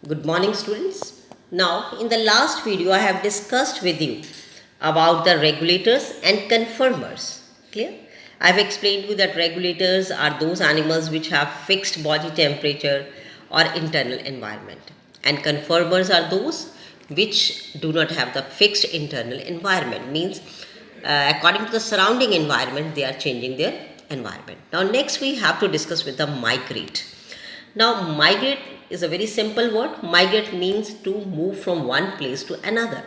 Good morning, students. Now, in the last video, I have discussed with you about the regulators and conformers. Clear? I have explained to you that regulators are those animals which have fixed body temperature or internal environment, and conformers are those which do not have the fixed internal environment. Means, according to the surrounding environment, they are changing their environment. Now, next we have to discuss with the migrate. Now, migrate is a very simple word. Migrate means to move from one place to another.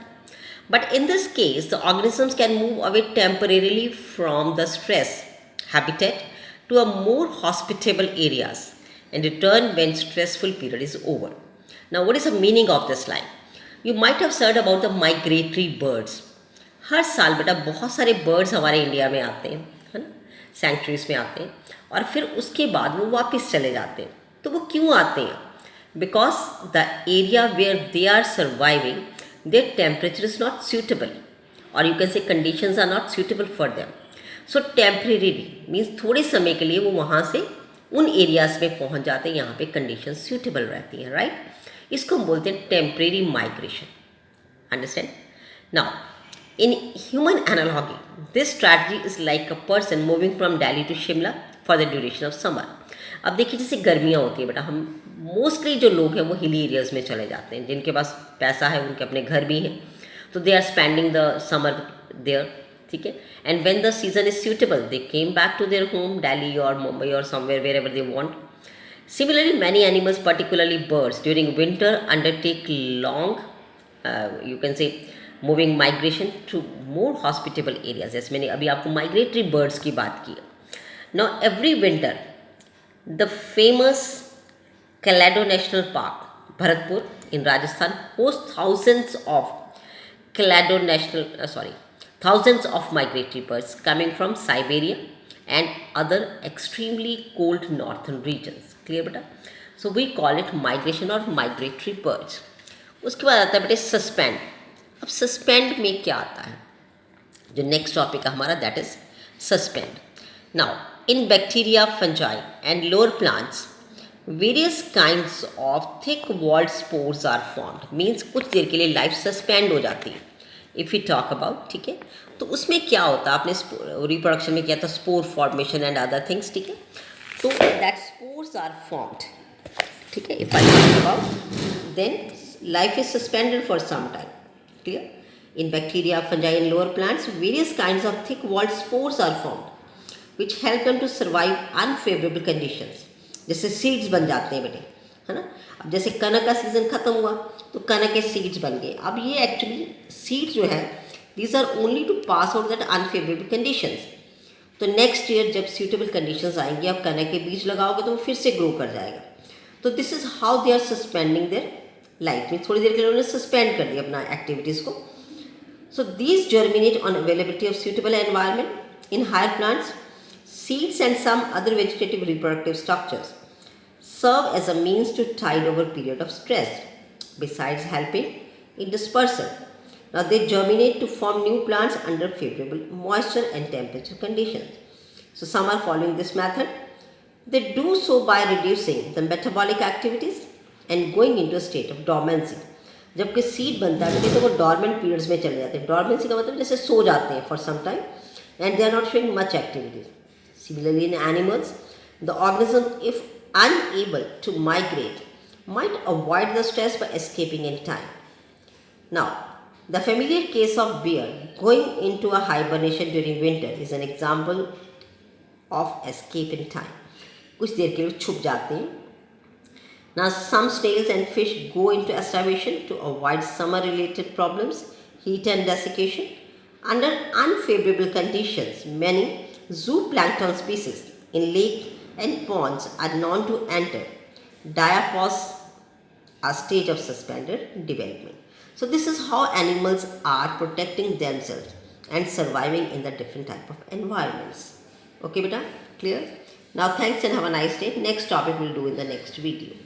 But in this case, the organisms can move away temporarily from the stress habitat to a more hospitable areas and return when stressful period is over. Now, what is the meaning of this line? You might have heard about the migratory birds. हर साल बेटा बहुत सारे birds हमारे India में आते हैं, है ना, सेंचुरीज में आते हैं और फिर उसके बाद वो वापस चले जाते हैं. तो वो क्यों आते हैं? Because the area where they are surviving their temperature is not suitable और you can say conditions are not suitable for them. So temporary means थोड़े समय के लिए वो वहाँ से उन एरियाज में पहुँच जाते हैं यहाँ पे कंडीशन सूटेबल रहती हैं, राइट. इसको हम बोलते हैं temporary migration. Understand? Now in human analogy, this strategy is like a person moving from Delhi to Shimla for the duration of summer. अब देखिए जैसे गर्मियाँ होती है बेटा, हम मोस्टली जो लोग हैं वो हिली एरियाज़ में चले जाते हैं. जिनके पास पैसा है उनके अपने घर भी हैं, तो they are spending the summer there. ठीक है. And when the season is suitable they came back to their home, Delhi और मुंबई और somewhere wherever they want. Similarly, many animals, particularly birds, during winter undertake long, you can say, moving migration to more hospitable areas. जैसे मैंने अभी आपको migratory birds की बात की. Now every winter the famous Keoladeo national park Bharatpur in Rajasthan host thousands of migratory birds coming from Siberia and other extremely cold northern regions. Clear बेटा? So we call it migration or migratory birds. उसके बाद आता है बेटे suspend. अब suspend में क्या आता है? जो नेक्स्ट टॉपिक है हमारा that is suspend. Now in bacteria, fungi and lower plants various kinds of thick walled spores are formed. Means कुछ देर के लिए लाइफ सस्पेंड हो जाती है इफ़ यू टॉक अबाउट. ठीक है. तो उसमें क्या होता है, आपने रिप्रोडक्शन में किया था spore formation and other things. ठीक है. तो दैट स्पोर्स आर फॉर्म्ड. ठीक है. If I talk about then life is suspended for some time. Clear? In bacteria, fungi and lower plants, various kinds of thick-walled spores are formed, which help them to survive unfavorable conditions. जैसे seeds बन जाते हैं बेटे, है ना. अब जैसे कनक का सीजन खत्म हुआ तो कनक के सीड्स बन गए. अब ये एक्चुअली सीड्स जो है these are only to pass out that unfavourable conditions. तो नेक्स्ट ईयर जब सूटेबल कंडीशंस आएंगे, आप कनक के बीज लगाओगे तो वो फिर से ग्रो कर जाएगा. तो this is how they are suspending their life. में थोड़ी देर के लिए उन्होंने सस्पेंड कर दिया अपना एक्टिविटीज़ को. So these germinate on availability of suitable environment in higher plants. Seeds and some other vegetative reproductive structures serve as a means to tide over period of stress besides helping in dispersal. Now they germinate to form new plants under favourable moisture and temperature conditions. So some are following this method. They do so by reducing the metabolic activities and going into state of dormancy. जबकि seed बनता है तो वो dormant periods में चले जाते हैं. Dormancy का मतलब जैसे सो जाते हैं for some time and they are not showing much activities. Similarly in animals the organism if unable to migrate might avoid the stress by escaping in time. Now, the familiar case of bear going into a hibernation during winter is an example of escape in time. कुछ देर के लिए छुप जाते हैं. Now, some snails and fish go into starvation to avoid summer-related problems, heat and desiccation. Under unfavorable conditions, many zooplankton species in lakes and ponds are known to enter diapause, a stage of suspended development. So, this is how animals are protecting themselves and surviving in the different type of environments. Okay, beta? Clear? Now, thanks and have a nice day. Next topic we'll do in the next video.